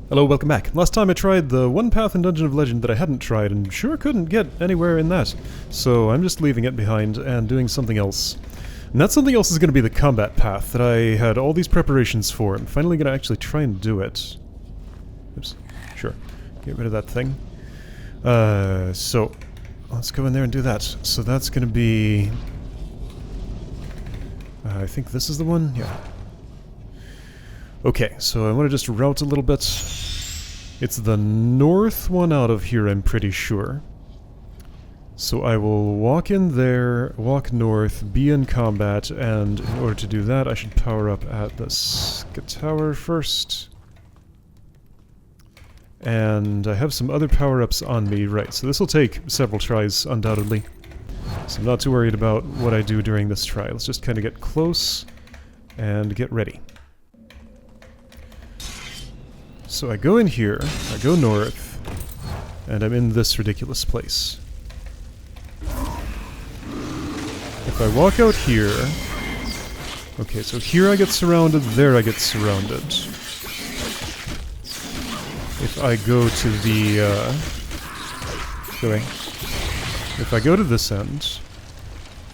Hello, welcome back. Last time I tried the one path in Dungeon of Legend that I hadn't tried and sure couldn't get anywhere in that. So I'm just leaving it behind and doing something else. And that something else is going to be the combat path that I had all these preparations for. I'm finally going to actually try and do it. Oops. Sure. Get rid of that thing. So let's go in there and do that. So that's going to be... I think this is the one? Yeah. Okay, so I want to just route a little bit. It's the north one out of here, I'm pretty sure. So I will walk in there, walk north, be in combat, and in order to do that I should power up at this tower first. And I have some other power-ups on me, right, so this will take several tries, undoubtedly. So I'm not too worried about what I do during this try. Let's just kind of get close and get ready. So I go in here, I go north, and I'm in this ridiculous place. If I walk out here... Okay, so here I get surrounded, there I get surrounded. If I go to the... If I go to this end,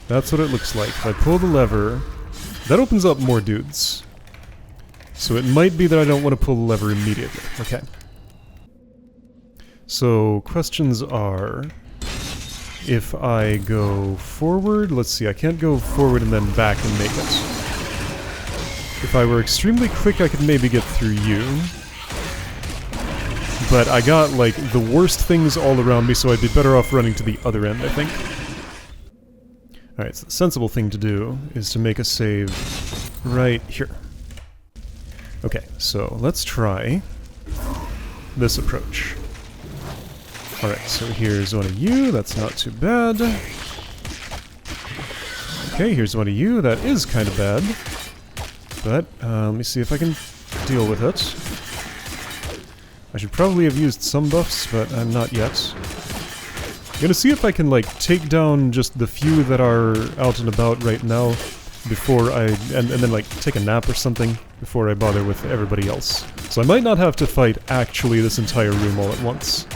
that's what it looks like. If I pull the lever, that opens up more dudes. So it might be that I don't want to pull the lever immediately. Okay. So, questions are... If I go forward... Let's see, I can't go forward and then back and make it. If I were extremely quick, I could maybe get through you. But I got, like, the worst things all around me, so I'd be better off running to the other end, I think. Alright, so the sensible thing to do is to make a save right here. Okay, so let's try this approach. Alright, so here's one of you, that's not too bad. Okay, here's one of you, that is kind of bad. But, let me see if I can deal with it. I should probably have used some buffs, but I'm not yet. I'm gonna see if I can, like, take down just the few that are out and about right now before I... and then, like, take a nap or something before I bother with everybody else. So I might not have to fight actually this entire room all at once.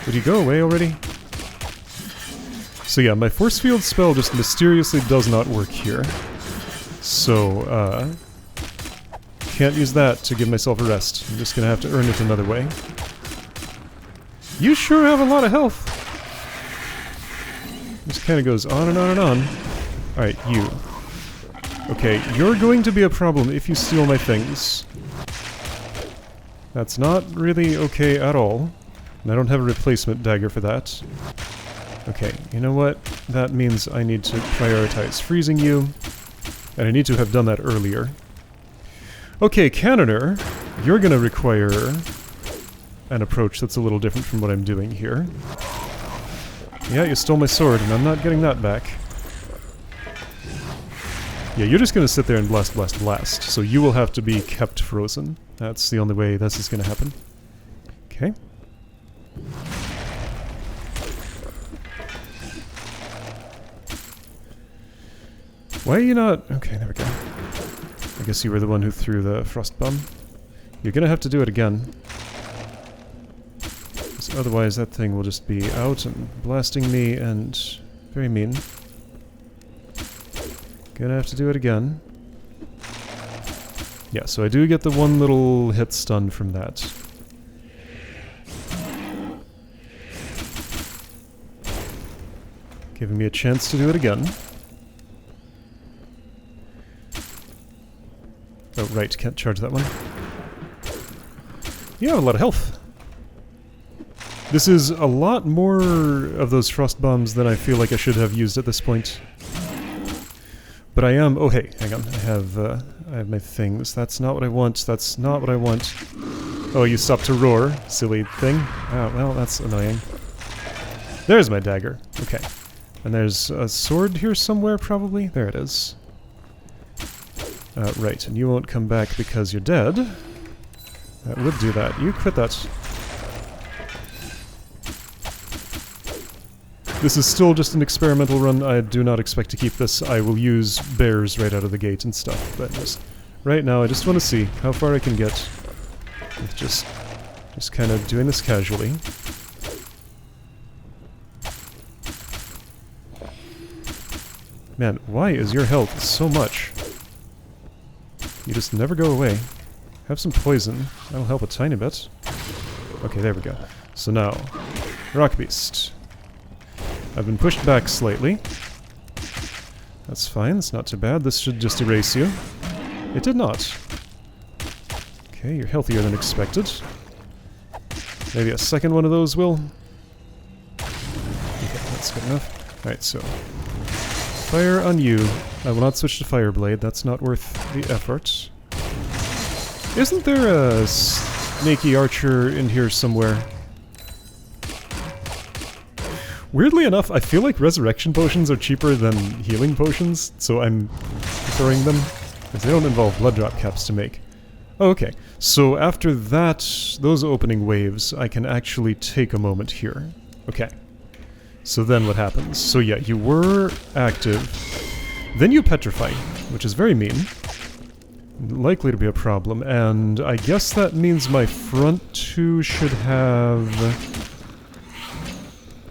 Would you go away already? So yeah, my force field spell just mysteriously does not work here. So, can't use that to give myself a rest. I'm just gonna have to earn it another way. You sure have a lot of health! This kind of goes on and on and on. Alright, you. Okay, you're going to be a problem if you steal my things. That's not really okay at all. And I don't have a replacement dagger for that. Okay, you know what? That means I need to prioritize freezing you. And I need to have done that earlier. Okay, Cannoner, you're gonna require an approach that's a little different from what I'm doing here. Yeah, you stole my sword, and I'm not getting that back. Yeah, you're just gonna sit there and blast, blast, blast. So you will have to be kept frozen. That's the only way this is gonna happen. Okay. Why are you not... Okay, there we go. I guess you were the one who threw the frost bomb. You're gonna have to do it again. Otherwise that thing will just be out and blasting me and very mean. Gonna have to do it again. Yeah, so I do get the one little hit stun from that. Giving me a chance to do it again. Oh, right, can't charge that one. You have a lot of health. This is a lot more of those frost bombs than I feel like I should have used at this point. But I am... Oh, hey, hang on. I have my things. That's not what I want. That's not what I want. Oh, you stopped to roar, silly thing. Oh, well, that's annoying. There's my dagger. Okay. And there's a sword here somewhere, probably? There it is. Right, and you won't come back because you're dead. That would do that. You quit that. This is still just an experimental run. I do not expect to keep this. I will use bears right out of the gate and stuff, but just right now I just want to see how far I can get with just kind of doing this casually. Man, why is your health so much? You just never go away. Have some poison. That'll help a tiny bit. Okay, there we go. So now, Rock Beast. I've been pushed back slightly. That's fine, it's not too bad. This should just erase you. It did not. Okay, you're healthier than expected. Maybe a second one of those will. Okay, that's good enough. Alright, so fire on you. I will not switch to Fire Blade, that's not worth the effort. Isn't there a snaky archer in here somewhere? Weirdly enough, I feel like resurrection potions are cheaper than healing potions, so I'm throwing them, because they don't involve blood drop caps to make. Oh, okay, so after that, those opening waves, I can actually take a moment here. Okay. So then what happens? So yeah, you were active, then you petrify, which is very mean. Likely to be a problem, and I guess that means my front two should have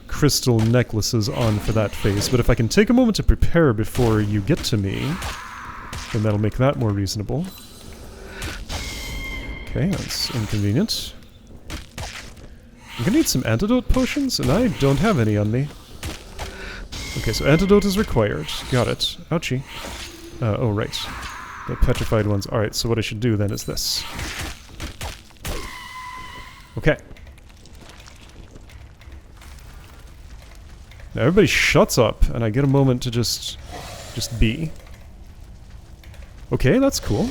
crystal necklaces on for that phase, but if I can take a moment to prepare before you get to me, then that'll make that more reasonable. Okay, that's inconvenient. I'm gonna need some antidote potions, and I don't have any on me. Okay, so antidote is required. Got it. Ouchie. Oh, right. The petrified ones. Alright, so what I should do then is this. Okay. Now everybody shuts up, and I get a moment to just be. Okay, that's cool.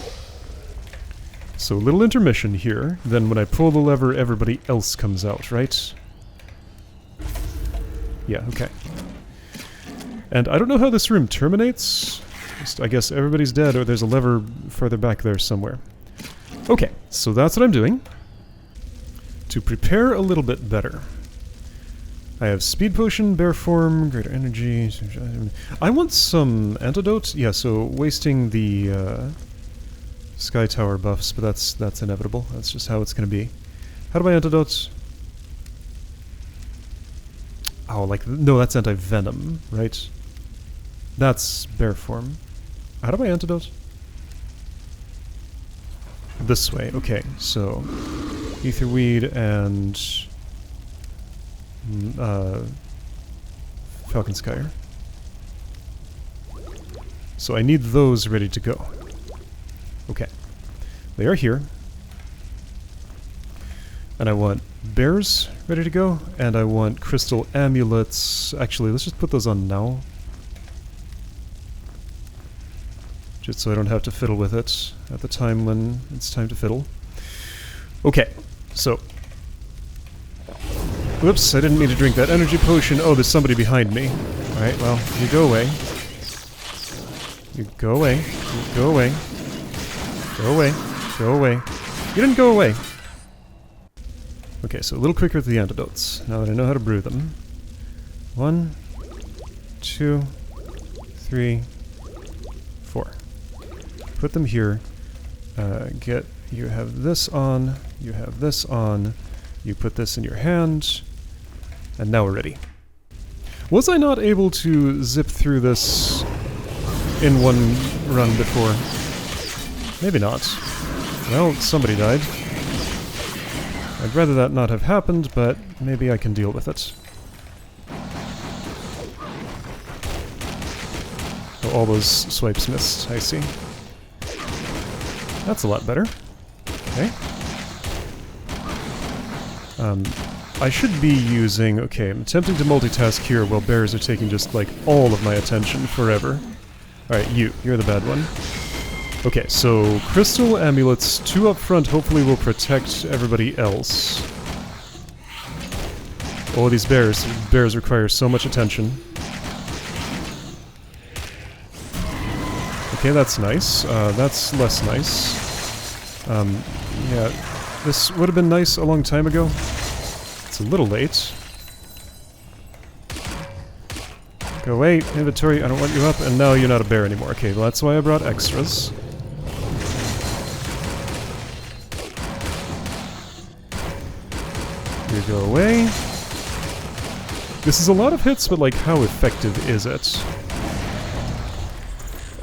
So a little intermission here, then when I pull the lever, everybody else comes out, right? Yeah, okay. And I don't know how this room terminates. Just, I guess everybody's dead, or there's a lever further back there somewhere. Okay, so that's what I'm doing. To prepare a little bit better. I have speed potion, bear form, greater energy. I want some antidote. Yeah, so wasting the sky tower buffs, but that's inevitable. That's just how it's going to be. How do I antidote? Oh, like no, that's anti-venom, right? That's bear form. How do I antidote? This way. Okay, so etherweed and Falcon Skyer. So I need those ready to go. Okay. They are here. And I want bears ready to go, and I want crystal amulets. Actually, let's just put those on now. Just so I don't have to fiddle with it at the time when it's time to fiddle. Okay, so whoops, I didn't mean to drink that energy potion. Oh, there's somebody behind me. Alright, well, you go away. You go away. You go away. Go away. Go away. You didn't go away. Okay, so a little quicker with the antidotes, now that I know how to brew them. 1, 2, 3, 4. Put them here. You have this on, you have this on, you put this in your hand, and now we're ready. Was I not able to zip through this in one run before? Maybe not. Well, somebody died. I'd rather that not have happened, but maybe I can deal with it. Oh, all those swipes missed, I see. That's a lot better. Okay. I should be using... Okay, I'm attempting to multitask here while bears are taking just, like, all of my attention forever. Alright, you're the bad one. Okay, so crystal amulets, 2 up front hopefully will protect everybody else. Oh, these bears. Bears require so much attention. Okay, that's nice. That's less nice. Yeah, this would have been nice a long time ago. It's a little late. Go away, inventory, I don't want you up, and now you're not a bear anymore. Okay, well that's why I brought extras. Here, go away. This is a lot of hits, but like, how effective is it?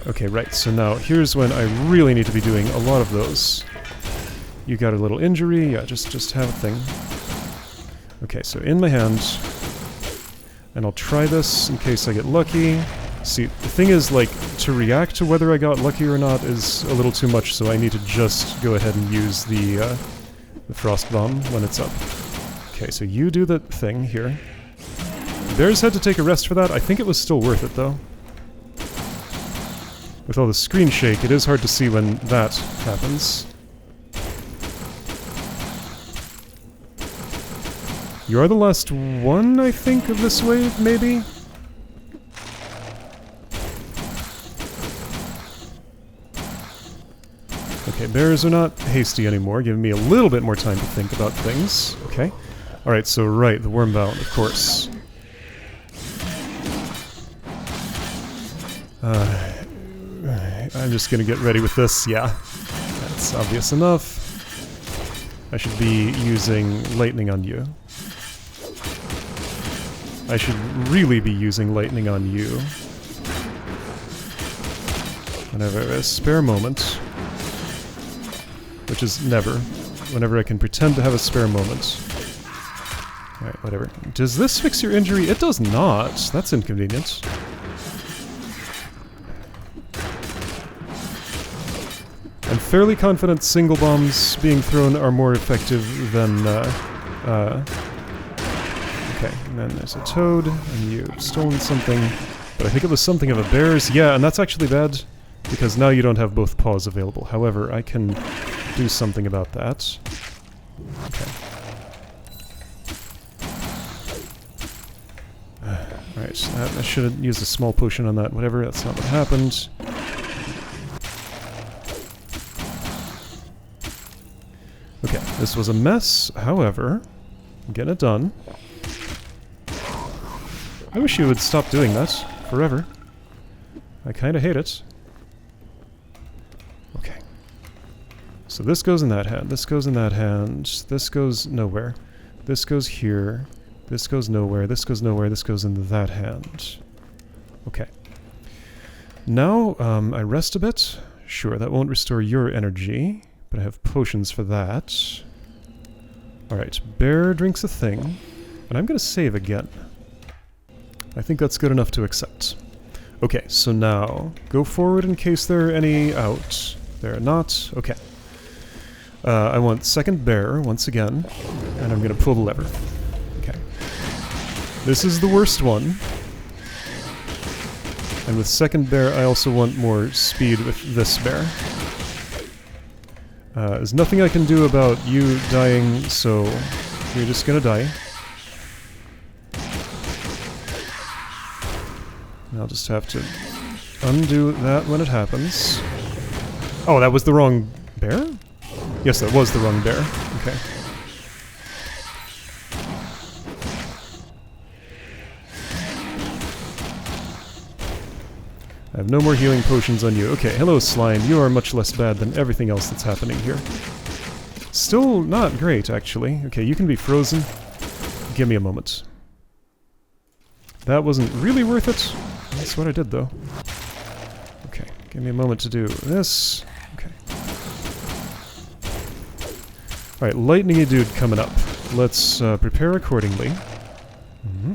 Okay, right, so now here's when I really need to be doing a lot of those. You got a little injury, yeah, just have a thing. Okay, so in my hand, and I'll try this in case I get lucky. See, the thing is, like, to react to whether I got lucky or not is a little too much, so I need to just go ahead and use the Frost Bomb when it's up. Okay, so you do the thing here. Bears had to take a rest for that. I think it was still worth it, though. With all the screen shake, it is hard to see when that happens. You are the last one, I think, of this wave, maybe? Okay, bears are not hasty anymore, giving me a little bit more time to think about things. Okay. Alright, so right, the Wormbound, of course. I'm just gonna get ready with this, yeah. That's obvious enough. I should be using lightning on you. I should really be using lightning on you. Whenever a spare moment. Which is never. Whenever I can pretend to have a spare moment. Alright, whatever. Does this fix your injury? It does not. That's inconvenient. I'm fairly confident single bombs being thrown are more effective than, okay, and then there's a toad, and you've stolen something, but I think it was something of a bear's. Yeah, and that's actually bad, because now you don't have both paws available. However, I can do something about that. Okay. Alright, I should have used a small potion on that, whatever, that's not what happened. Okay, this was a mess, however, I'm getting it done. I wish you would stop doing that forever. I kinda hate it. Okay. So this goes in that hand, this goes in that hand, this goes nowhere. This goes here, this goes nowhere, this goes nowhere, this goes in that hand. Okay. Now, I rest a bit. Sure, that won't restore your energy. But I have potions for that. Alright, bear drinks a thing. And I'm gonna save again. I think that's good enough to accept. Okay, so now, go forward in case there are any out. There are not. Okay. I want second bear, once again. And I'm gonna pull the lever. Okay. This is the worst one. And with second bear, I also want more speed with this bear. There's nothing I can do about you dying, so you're just gonna die. And I'll just have to undo that when it happens. Oh, that was the wrong bear? Yes, that was the wrong bear. Okay. I have no more healing potions on you. Okay, hello slime, you are much less bad than everything else that's happening here. Still not great, actually. Okay, you can be frozen. Give me a moment. That wasn't really worth it. That's what I did, though. Okay, give me a moment to do this. Okay. Alright, lightning-y dude coming up. Let's prepare accordingly. Mm-hmm.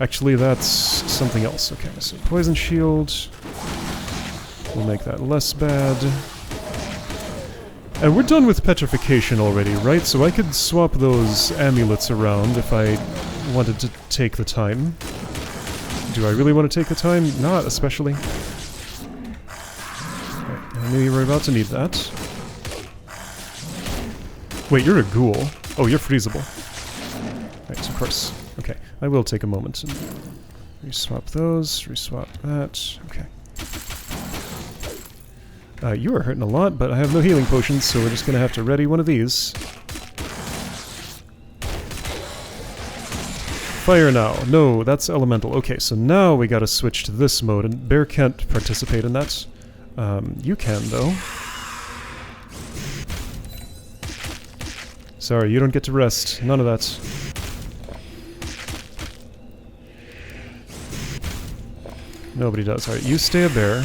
Actually, that's something else. Okay, so poison shield. We'll make that less bad. And we're done with petrification already, right? So I could swap those amulets around if I wanted to take the time. Do I really want to take the time? Not especially. Right, I knew you were about to need that. Wait, you're a ghoul. Oh, you're freezable. Right, of course. Okay, I will take a moment and reswap those, reswap that. Okay. You are hurting a lot, but I have no healing potions, so we're just gonna have to ready one of these. Fire now. No, that's elemental. Okay, so now we gotta switch to this mode, and Bear can't participate in that. You can, though. Sorry, you don't get to rest. None of that. Nobody does. Alright, you stay a bear.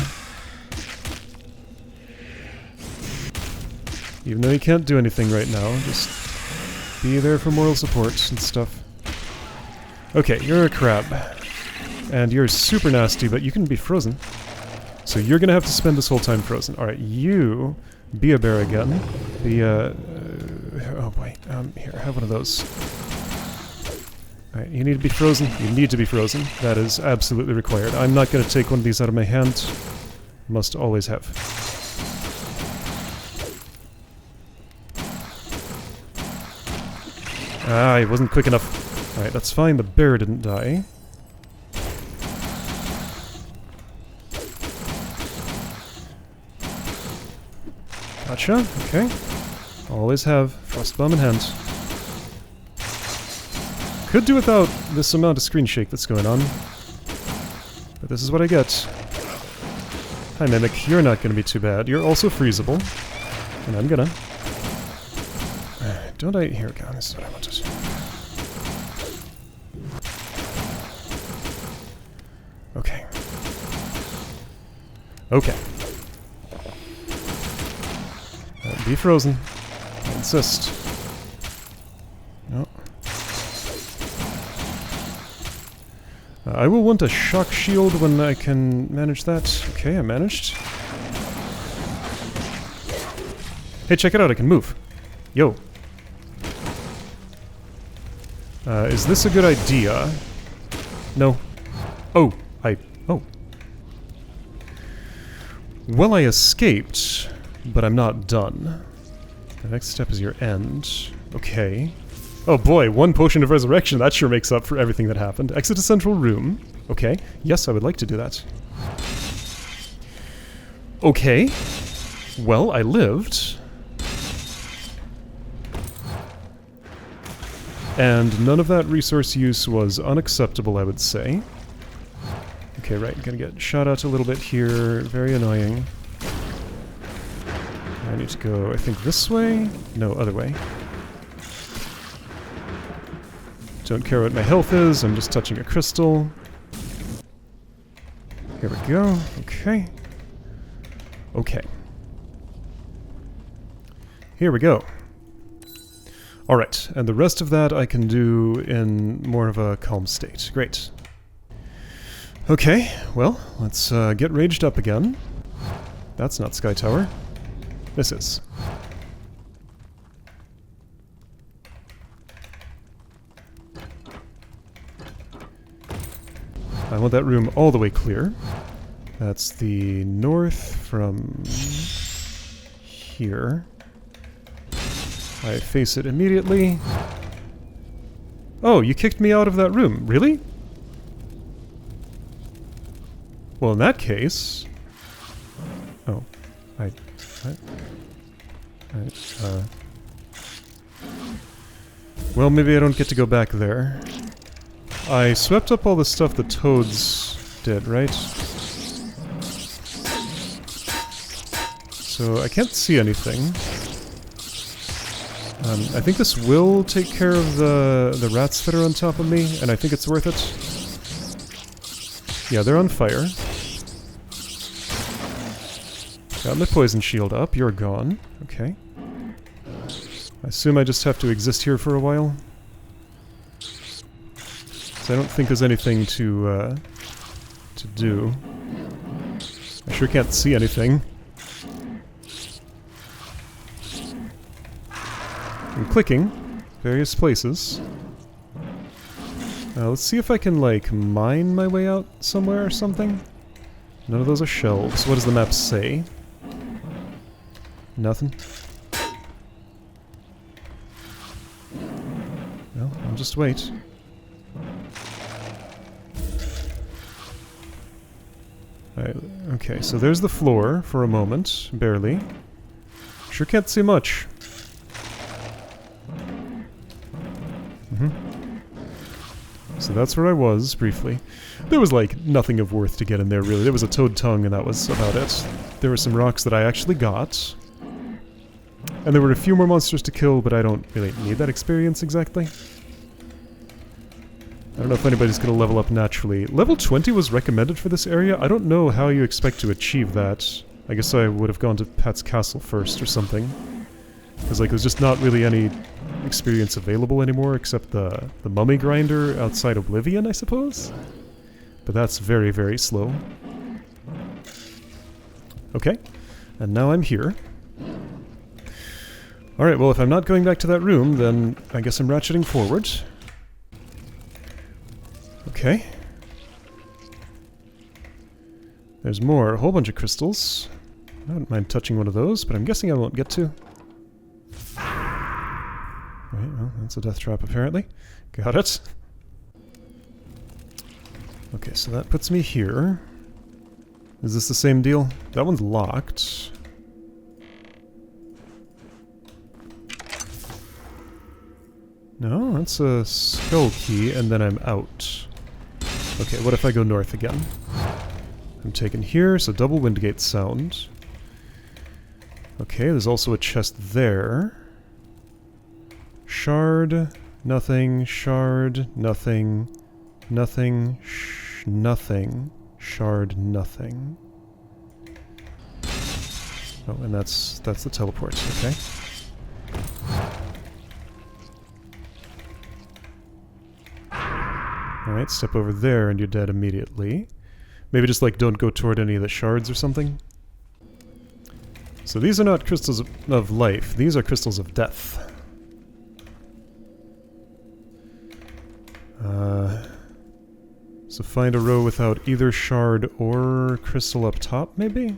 Even though you can't do anything right now, just be there for moral support and stuff. Okay, you're a crab. And you're super nasty, but you can be frozen. So you're gonna have to spend this whole time frozen. Alright, you be a bear again. Be a... oh boy, here, have one of those. Alright, you need to be frozen. You need to be frozen. That is absolutely required. I'm not gonna take one of these out of my hand. Must always have. Ah, it wasn't quick enough. Alright, that's fine. The bear didn't die. Gotcha. Okay. Always have Frostbomb in hand. Could do without this amount of screen shake that's going on. But this is what I get. Hi, Mimic. You're not going to be too bad. You're also freezable. And I'm gonna... don't I... Here we go. This is what I wanted. Okay. Okay. Be frozen. I insist. No. I will want a shock shield when I can manage that. Okay, I managed. Hey, check it out, I can move. Yo. Is this a good idea? No. Oh, oh. Well, I escaped, but I'm not done. The next step is your end. Okay. Oh boy, 1 potion of resurrection. That sure makes up for everything that happened. Exit a central room. Okay. Yes, I would like to do that. Okay. Well, I lived. And none of that resource use was unacceptable, I would say. Okay, right. Gonna get shot at a little bit here. Very annoying. I need to go, I think, this way? No, other way. Don't care what my health is, I'm just touching a crystal. Here we go. Okay. Okay. Here we go. Alright, and the rest of that I can do in more of a calm state. Great. Okay, well, let's get raged up again. That's not Sky Tower. This is. I want that room all the way clear. That's the north from here. I face it immediately. Oh, you kicked me out of that room. Really? Well, in that case... Oh. Well, maybe I don't get to go back there. I swept up all the stuff the toads did, right? So I can't see anything. I think this will take care of the rats that are on top of me, and I think it's worth it. Yeah, they're on fire. Got my poison shield up, you're gone. Okay. I assume I just have to exist here for a while. So I don't think there's anything to do. I sure can't see anything. I'm clicking various places. Let's see if I can, like, mine my way out somewhere or something. None of those are shelves. What does the map say? Nothing. Well, I'll just wait. Alright, okay, so there's the floor for a moment, barely. Sure can't see much. So that's where I was, briefly. There was, like, nothing of worth to get in there, really. There was a toad tongue, and that was about it. There were some rocks that I actually got. And there were a few more monsters to kill, but I don't really need that experience exactly. I don't know if anybody's going to level up naturally. Level 20 was recommended for this area. I don't know how you expect to achieve that. I guess I would have gone to Pat's Castle first or something. Because like, there's just not really any experience available anymore except the mummy grinder outside Oblivion, I suppose? But that's very, very slow. Okay, and now I'm here. Alright, well if I'm not going back to that room, then I guess I'm ratcheting forward. Okay. There's more, a whole bunch of crystals. I don't mind touching one of those, but I'm guessing I won't get to. Right, well, that's a death trap apparently. Got it. Okay, so that puts me here. Is this the same deal? That one's locked. No, that's a skull key, and then I'm out. Okay, what if I go north again? I'm taken here, so double windgate sound. Okay, there's also a chest there. Shard, nothing, shard, nothing, nothing, nothing, shard, nothing. Oh, and that's the teleport, okay. Alright, step over there and you're dead immediately. Maybe just like don't go toward any of the shards or something. So these are not crystals of life, these are crystals of death. So find a row without either shard or crystal up top, maybe?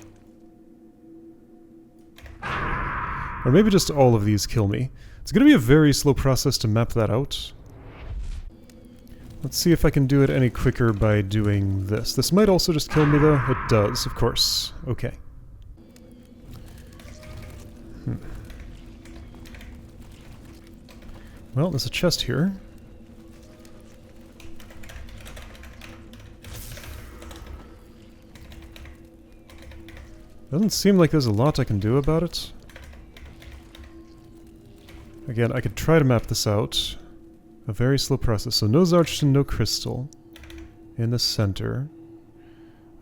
Or maybe just all of these kill me. It's gonna be a very slow process to map that out. Let's see if I can do it any quicker by doing this. This might also just kill me though. It does, of course. Okay. Well, there's a chest here. Doesn't seem like there's a lot I can do about it. Again, I could try to map this out. A very slow process. So no Zarchton, no crystal. In the center.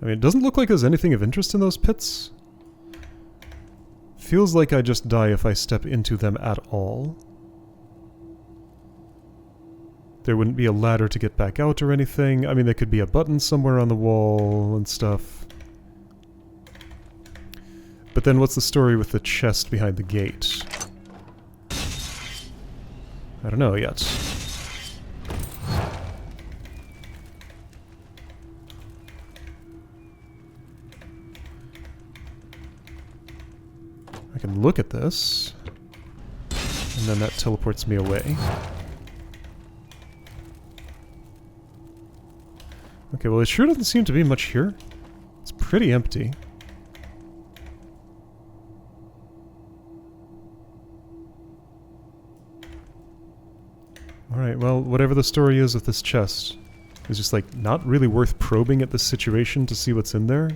I mean, it doesn't look like there's anything of interest in those pits. Feels like I just die if I step into them at all. There wouldn't be a ladder to get back out or anything. I mean, there could be a button somewhere on the wall and stuff. But then what's the story with the chest behind the gate? I don't know yet. I can look at this, and then that teleports me away. Okay, well it sure doesn't seem to be much here. It's pretty empty. Alright, well, whatever the story is with this chest is just, like, not really worth probing at this situation to see what's in there.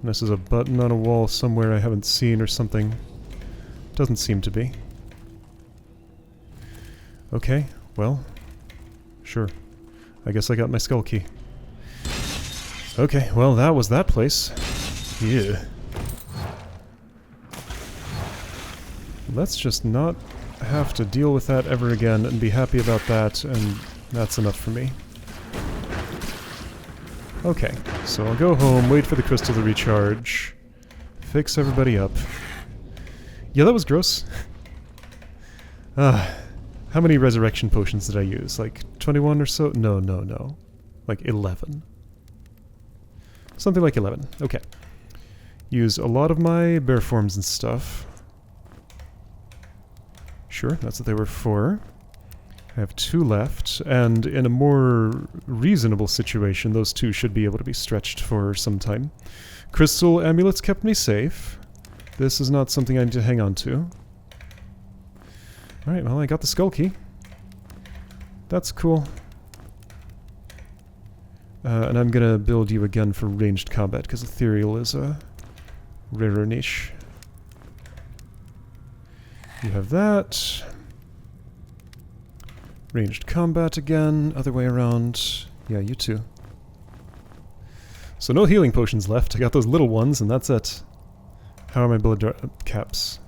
Unless there's a button on a wall somewhere I haven't seen or something. Doesn't seem to be. Okay, well, sure. I guess I got my skull key. Okay, well, that was that place. Yeah. Let's just not have to deal with that ever again and be happy about that, and that's enough for me. Okay, so I'll go home, wait for the crystal to recharge, fix everybody up. Yeah, that was gross. How many resurrection potions did I use? Like 21 or so? No. Like 11. Something like 11. Okay. Use a lot of my bear forms and stuff. Sure, that's what they were for. I have 2 left, and in a more reasonable situation, those 2 should be able to be stretched for some time. Crystal amulets kept me safe. This is not something I need to hang on to. Alright, well, I got the skull key. That's cool. And I'm gonna build you again for ranged combat, because ethereal is a rarer niche. You have that. Ranged combat again, other way around. Yeah, you too. So no healing potions left. I got those little ones, and that's it. How are my blood caps?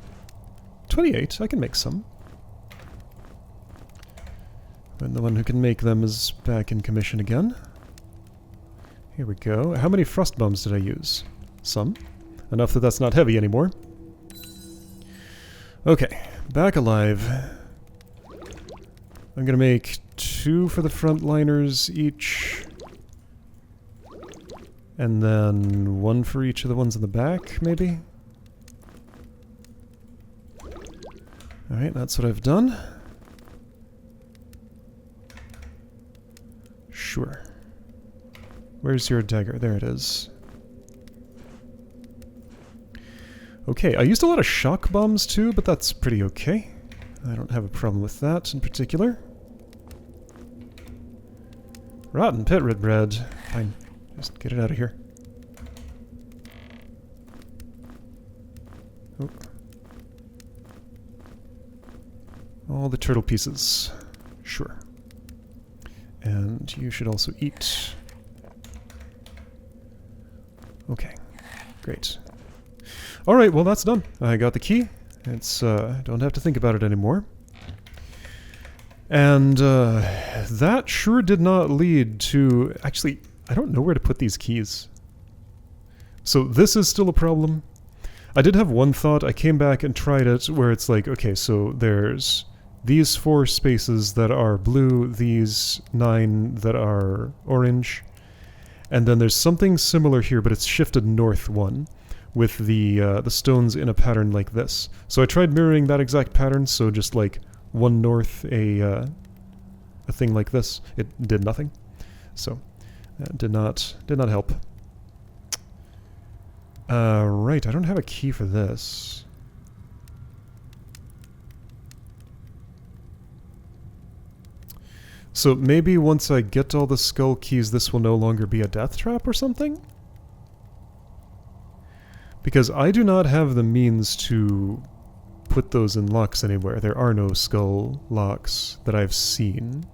28, I can make some. And the one who can make them is back in commission again. Here we go. How many frost bombs did I use? Some. Enough that that's not heavy anymore. Okay, back alive. I'm gonna make 2 for the frontliners each. And then 1 for each of the ones in the back, maybe? Alright, that's what I've done. Sure. Where's your dagger? There it is. Okay, I used a lot of shock bombs too, but that's pretty okay. I don't have a problem with that in particular. Rotten pit red bread. Fine. Just get it out of here. Oh. All the turtle pieces. Sure. And you should also eat. Okay. Great. Alright, well that's done. I got the key. It's, don't have to think about it anymore. And, that sure did not lead to... Actually, I don't know where to put these keys. So this is still a problem. I did have one thought. I came back and tried it where it's like, okay, so there's these 4 spaces that are blue, these 9 that are orange, and then there's something similar here, but it's shifted north 1, with the stones in a pattern like this. So I tried mirroring that exact pattern, so just like 1 north, a thing like this. It did nothing. So that did not help. Right, I don't have a key for this. So maybe once I get all the skull keys, this will no longer be a death trap or something? Because I do not have the means to put those in locks anywhere. There are no skull locks that I've seen.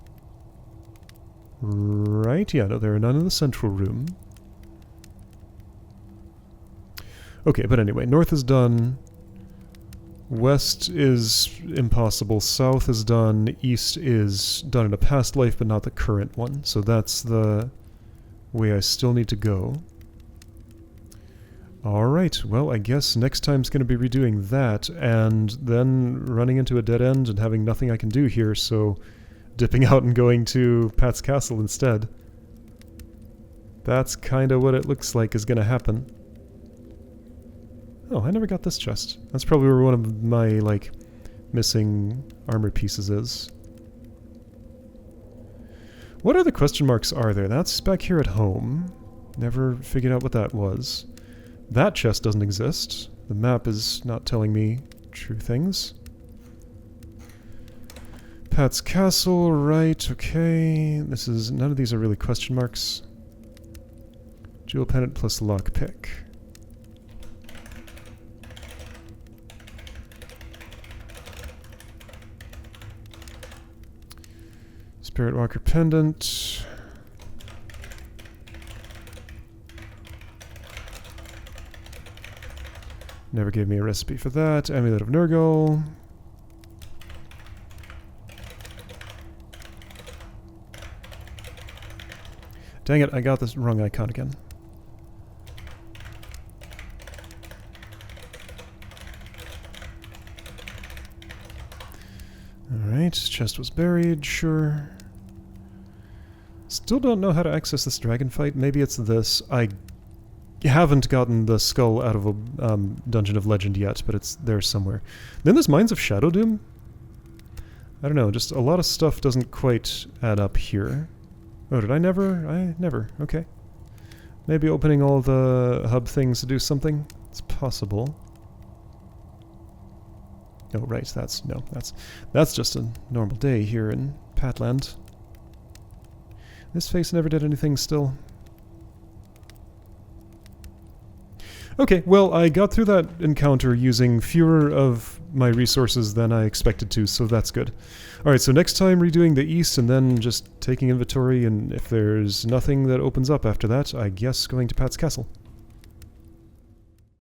Right? Yeah, no, there are none in the central room. Okay, but anyway, north is done. West is impossible. South is done. East is done in a past life, but not the current one. So that's the way I still need to go. Alright, well, I guess next time's going to be redoing that, and then running into a dead end and having nothing I can do here, so dipping out and going to Pat's Castle instead. That's kind of what it looks like is going to happen. Oh, I never got this chest. That's probably where one of my, like, missing armor pieces is. What other question marks are there? That's back here at home. Never figured out what that was. That chest doesn't exist. The map is not telling me true things. Pat's Castle, right, okay. This is... none of these are really question marks. Jewel Pendant plus Lockpick. Spirit Walker Pendant. Never gave me a recipe for that. Amulet of Nurgle. Dang it, I got this wrong icon again. Alright, chest was buried, sure. Still don't know how to access this dragon fight. Maybe it's this. I haven't gotten the skull out of a Dungeon of Legend yet, but it's there somewhere. Then there's Mines of Shadow Doom. I don't know, just a lot of stuff doesn't quite add up here. Oh, did I never? I never. Okay. Maybe opening all the hub things to do something? It's possible. Oh, right, that's just a normal day here in Patland. This face never did anything still. Okay, well, I got through that encounter using fewer of my resources than I expected to, so that's good. Alright, so next time redoing the east and then just taking inventory, and if there's nothing that opens up after that, I guess going to Pat's Castle.